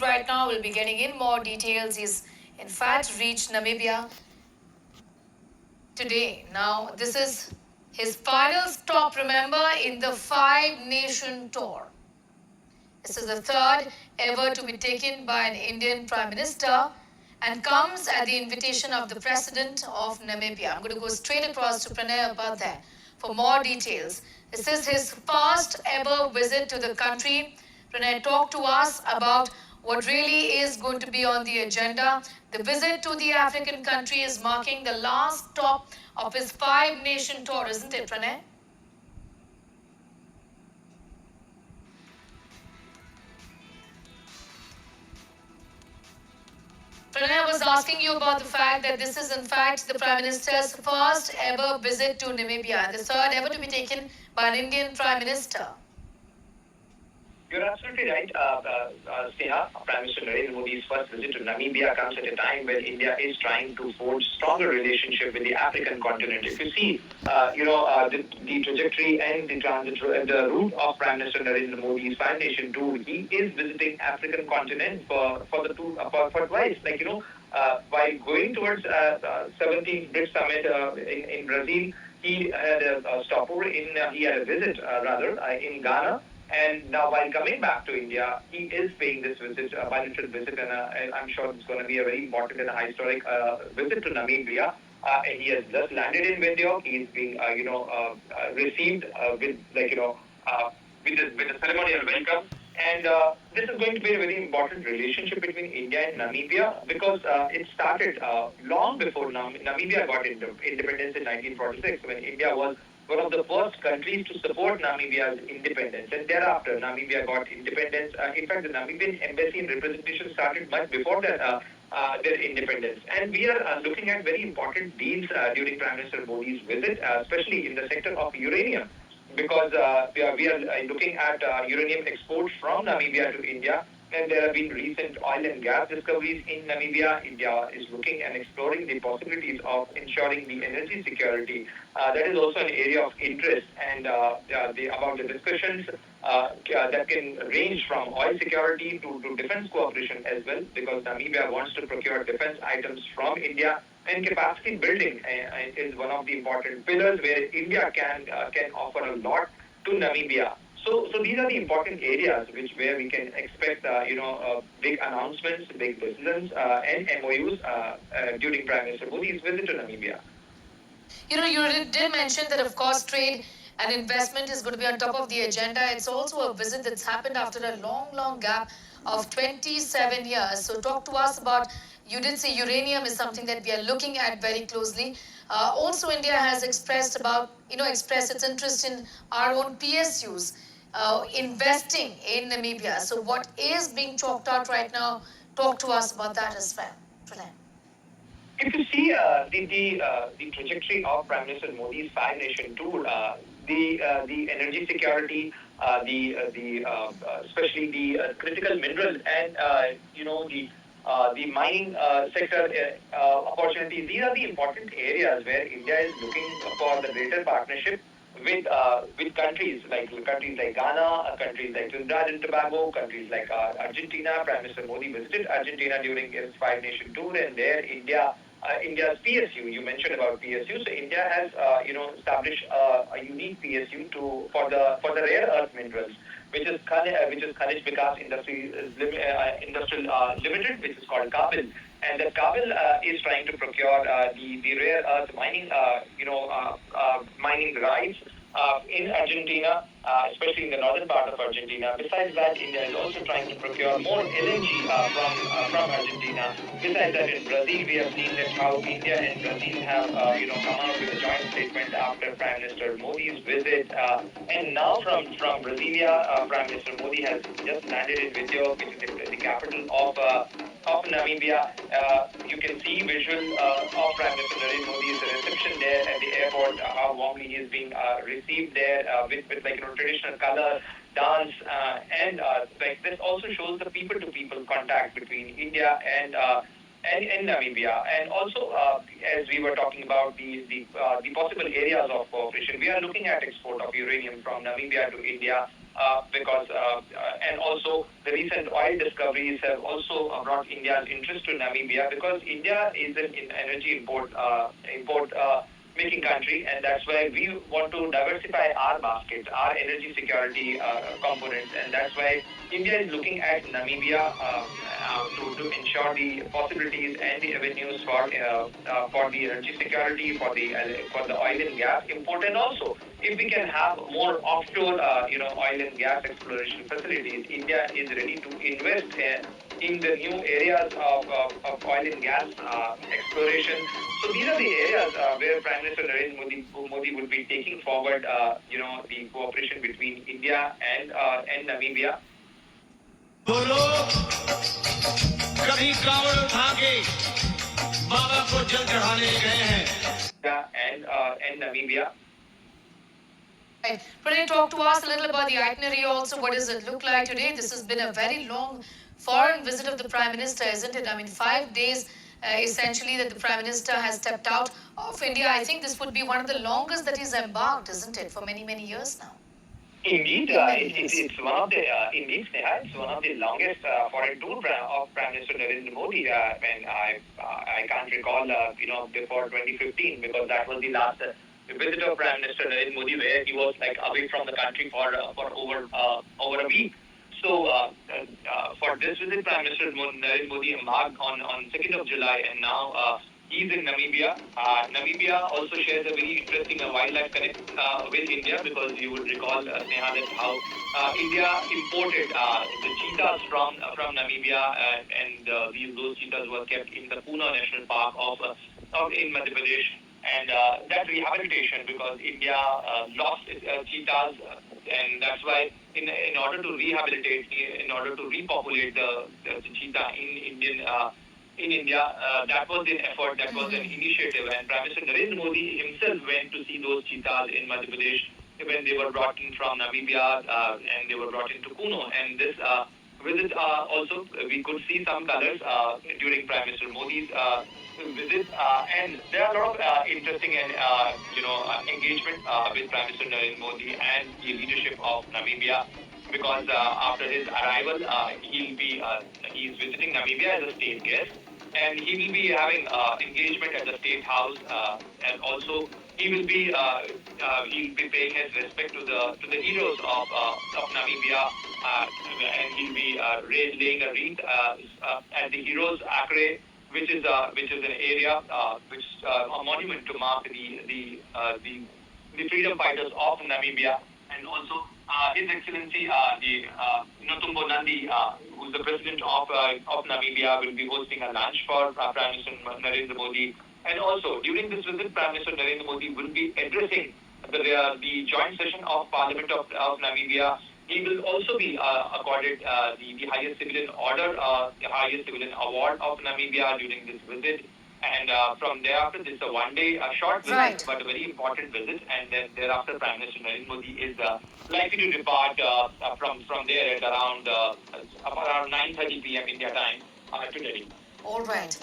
Right now, we'll be getting in more details. He's in fact reached Namibia today. Now, this is his final stop, remember, in the five-nation tour. This is the third ever to be taken by an Indian Prime Minister and comes at the invitation of the President of Namibia. I'm going to go straight across to Pranay Upadhyay for more details. This is his first ever visit to the country. Pranay, talk to us about what really is going to be on the agenda. The visit to the African country is marking the last stop of his five-nation tour, isn't it, Pranay? Pranay was asking you about the fact that this is in fact the Prime Minister's first ever visit to Namibia, the third ever to be taken by an Indian Prime Minister. You're absolutely right, Sneha. Prime Minister Narendra Modi's first visit to Namibia comes at a time when India is trying to forge stronger relationship with the African continent. If you see, the trajectory and the route of Prime Minister Narendra Modi's Five Nation tour, he is visiting African continent for twice. While going towards 17th BRICS summit in Brazil, he had a stopover he had a visit in Ghana. And now, while coming back to India, he is paying this visit, a bilateral visit, and I'm sure it's going to be a very important and a historic visit to Namibia. He has just landed in Windhoek. He's being, received with a ceremonial welcome. And this is going to be a very important relationship between India and Namibia because it started long before Namibia got independence in 1946, when India was one of the first countries to support Namibia's independence. And thereafter, Namibia got independence. In fact, the Namibian embassy and representation started much before that, their independence. And we are looking at very important deals during Prime Minister Modi's visit, especially in the sector of uranium, because we are looking at uranium exports from Namibia to India. And there have been recent oil and gas discoveries in Namibia. India is looking and exploring the possibilities of ensuring the energy security. That is also an area of interest, and about the discussions that can range from oil security to defense cooperation as well, because Namibia wants to procure defense items from India. And capacity building is one of the important pillars where India can offer a lot to Namibia. So these are the important areas where we can expect, big announcements, big decisions, and MOUs during Prime Minister Modi's visit to Namibia. You did mention that, of course, trade and investment is going to be on top of the agenda. It's also a visit that's happened after a long gap of 27 years. So talk to us about, you did say uranium is something that we are looking at very closely. Also, India has expressed its interest in our own PSUs. Investing in Namibia. So what is being chalked out right now? Talk to us about that as well. Pranay. If you see the trajectory of Prime Minister Modi's Five Nation tour, the energy security, especially the critical minerals, and the mining sector opportunities. These are the important areas where India is looking for the greater partnership with countries like Ghana, countries like Trinidad and Tobago, countries like Argentina. Prime Minister Modi visited Argentina during his Five Nation tour, and there India's PSU. You mentioned about PSU. So India has established a unique PSU for the rare earth minerals, which is Khanij Vikas Industrial Limited, which is called Kabil. And that Kabil is trying to procure the rare earth mining rights in Argentina, especially in the northern part of Argentina. Besides that, India is also trying to procure more LNG from Argentina. Besides that, in Brazil, we have seen that how India and Brazil have come out with a joint statement after Prime Minister Modi's visit. And now from Brasilia, Prime Minister Modi has just landed in Windhoek, which is the capital of Namibia. You can see visual of Prime Minister Narendra Modi's reception there at the airport, how warmly he is being received there with traditional color, dance, and this also shows the people-to-people contact between India and Namibia. And also, as we were talking about the possible areas of cooperation, we are looking at export of uranium from Namibia to India. because and also the recent oil discoveries have also brought India's interest to Namibia, because India is an energy import making country, and that's why we want to diversify our basket, our energy security components, and that's why India is looking at Namibia to ensure the possibilities and the avenues for the energy security, for the oil and gas import, and also if we can have more offshore oil and gas exploration facilities. India is ready to invest in the new areas of oil and gas exploration. So these are the areas where Prime Minister Narendra Modi will be taking forward, the cooperation between India and Namibia. वो लोग कभी कावड़ उठा के बाबा को जल चढ़ाने गए हैं And Namibia. Right. Pranay, talk to us a little about the itinerary also. What does it look like today? This has been a very long foreign visit of the Prime Minister, isn't it? I mean, 5 days essentially that the Prime Minister has stepped out of India. I think this would be one of the longest that he's embarked, isn't it, for many, many years now? Indeed, it's one of the indeed, Sneha, it's one of the longest foreign tour of Prime Minister Narendra Modi. And I can't recall, before 2015, because that was the last visit of Prime Minister Narendra Modi, where he was like away from the country for over a week. So for this visit, Prime Minister Narendra Modi embarked on 2nd of July, and now he's in Namibia. Namibia also shares a very interesting wildlife connect with India, because you would recall, Sneha, that how India imported the cheetahs from Namibia, and those cheetahs were kept in the Puna National Park of in Madhya Pradesh. And that rehabilitation, because India lost cheetahs, and that's why in order to rehabilitate, in order to repopulate the cheetah in India, that was an effort, that was an initiative, and Prime Minister Narendra Modi himself went to see those cheetahs in Madhya Pradesh when they were brought in from Namibia, and they were brought into Kuno. And this visit also, we could see some colors during Prime Minister Modi's visit, and there are a lot of interesting and engagement with Prime Minister Narendra Modi and the leadership of Namibia, because after his arrival, he's visiting Namibia as a state guest, and he will be having engagement at the State House, and also he will be paying his respect to the heroes of Namibia, and he'll be laying a wreath at the Heroes Acre, which is an area a monument to mark the freedom fighters of Namibia. And also His Excellency the Notumbo Nandi, who's the president of Namibia, will be hosting a lunch for Prime Minister Narendra Modi. And also during this visit, Prime Minister Narendra Modi will be addressing the joint session of Parliament of Namibia. He will also be accorded the highest civilian order, the highest civilian award of Namibia during this visit. And from thereafter, this is a one-day short visit, Right. but a very important visit. And then thereafter, Prime Minister Narendra Modi is likely to depart from there at around 9:30 p.m. India time to Delhi. All right.